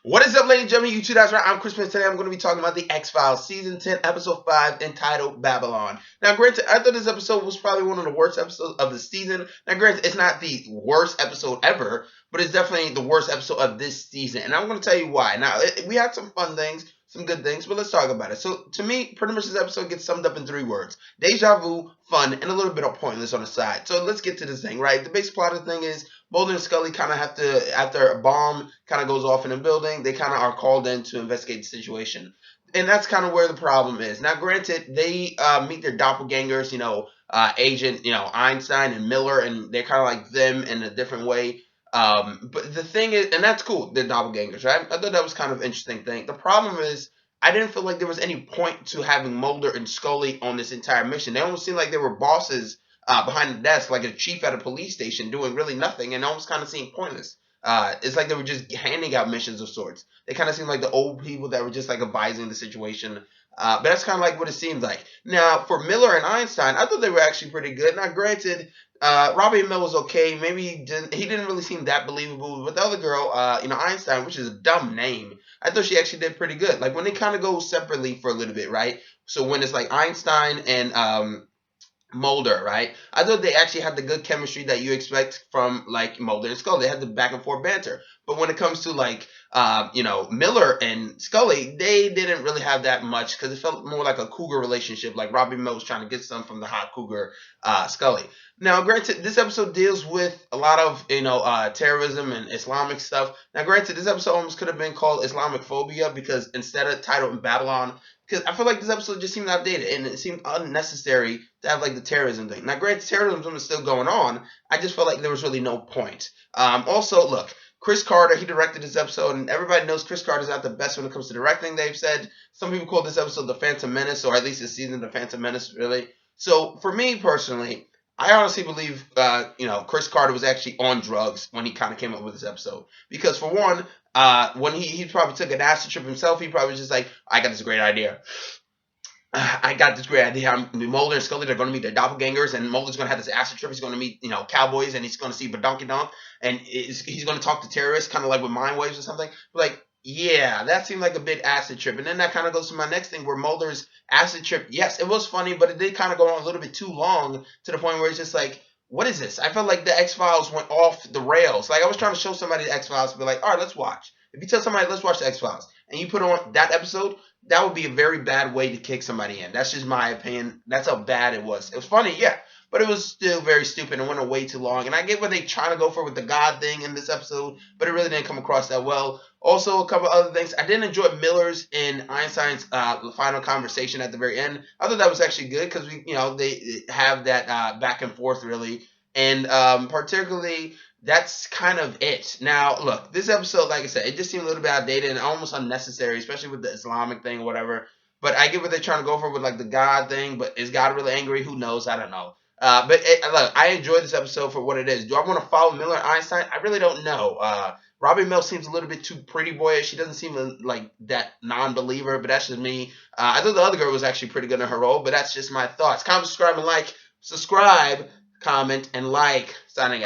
What is up, ladies and gentlemen? YouTube, that's right. I'm Chris Prince. Today I'm going to be talking about the X-Files Season 10, Episode 5, entitled Babylon. Now, granted, I thought this episode was probably one of the worst episodes of the season. Now, granted, it's not the worst episode ever, but it's definitely the worst episode of this season. And I'm going to tell you why. Now, we had some fun things, some good things, but let's talk about it. So, to me, pretty much this episode gets summed up in 3 words. Deja vu, fun, and a little bit of pointless on the side. So, let's get to this thing, right? The basic plot of the thing is Mulder and Scully kind of have to, after a bomb kind of goes off in a building, they kind of are called in to investigate the situation. And that's kind of where the problem is. Now, granted, they meet their doppelgangers, Agent, Einstein and Miller, and they're kind of like them in a different way. But the thing is, and that's cool, they're doppelgangers, right? I thought that was kind of an interesting thing. The problem is, I didn't feel like there was any point to having Mulder and Scully on this entire mission. They almost seemed like they were bosses behind the desk, like a chief at a police station, doing really nothing, and almost kind of seemed pointless. It's like they were just handing out missions of sorts. They kind of seemed like the old people that were just like advising the situation. But that's kind of like what it seemed like. Now, for Miller and Einstein, I thought they were actually pretty good. Now, granted, Robbie Miller was okay. Maybe he didn't really seem that believable. But the other girl, Einstein, which is a dumb name, I thought she actually did pretty good. Like when they kind of go separately for a little bit, right? So when it's like Einstein and Mulder, right? I thought they actually had the good chemistry that you expect from like Mulder and Scully. They had the back and forth banter. But when it comes to like, Miller and Scully, they didn't really have that much because it felt more like a cougar relationship. Like Robbie Miller was trying to get some from the hot cougar, Scully. Now, granted, this episode deals with a lot of terrorism and Islamic stuff. Now, granted, this episode almost could have been called Islamic phobia because instead of titled in Babylon, because I feel like this episode just seemed outdated and it seemed unnecessary to have like the terrorism thing. Now, granted, terrorism is still going on. I just felt like there was really no point. Also, look, Chris Carter, he directed this episode, and everybody knows Chris Carter's not the best when it comes to directing. They've said some people call this episode the Phantom Menace, or at least this season the Phantom Menace, really. So for me personally, I honestly believe, Chris Carter was actually on drugs when he kind of came up with this episode. Because for one, when he probably took an acid trip himself, he probably was just like, I got this great idea. I got this great idea. Mulder and Scully, they're going to meet their doppelgangers, and Mulder's going to have this acid trip. He's going to meet, cowboys, and he's going to see Badonky Donk, and he's going to talk to terrorists, kind of like with mind waves or something. Like, yeah, that seemed like a big acid trip. And then that kind of goes to my next thing, where Mulder's acid trip, yes, it was funny, but it did kind of go on a little bit too long to the point where it's just like, what is this? I felt like the X-Files went off the rails. Like, I was trying to show somebody the X-Files and be like, all right, let's watch. If you tell somebody, let's watch the X-Files, and you put on that episode, that would be a very bad way to kick somebody in. That's just my opinion. That's how bad it was. It was funny, yeah, but it was still very stupid and went on way too long. And I get what they trying to go for with the God thing in this episode, but it really didn't come across that well. Also, a couple other things. I didn't enjoy Miller's and Einstein's final conversation at the very end. I thought that was actually good because they have that back and forth really, and particularly that's kind of it. Now, look, this episode, like I said, it just seemed a little bit outdated and almost unnecessary, especially with the Islamic thing or whatever. But I get what they're trying to go for with like the God thing. But is God really angry? Who knows? I don't know. Look, I enjoyed this episode for what it is. Do I want to follow Miller and Einstein? I really don't know. Robbie Miller seems a little bit too pretty boyish. She doesn't seem like that non-believer, but that's just me. I thought the other girl was actually pretty good in her role, but that's just my thoughts. Comment, subscribe, and like. Subscribe, comment, and like. Signing out.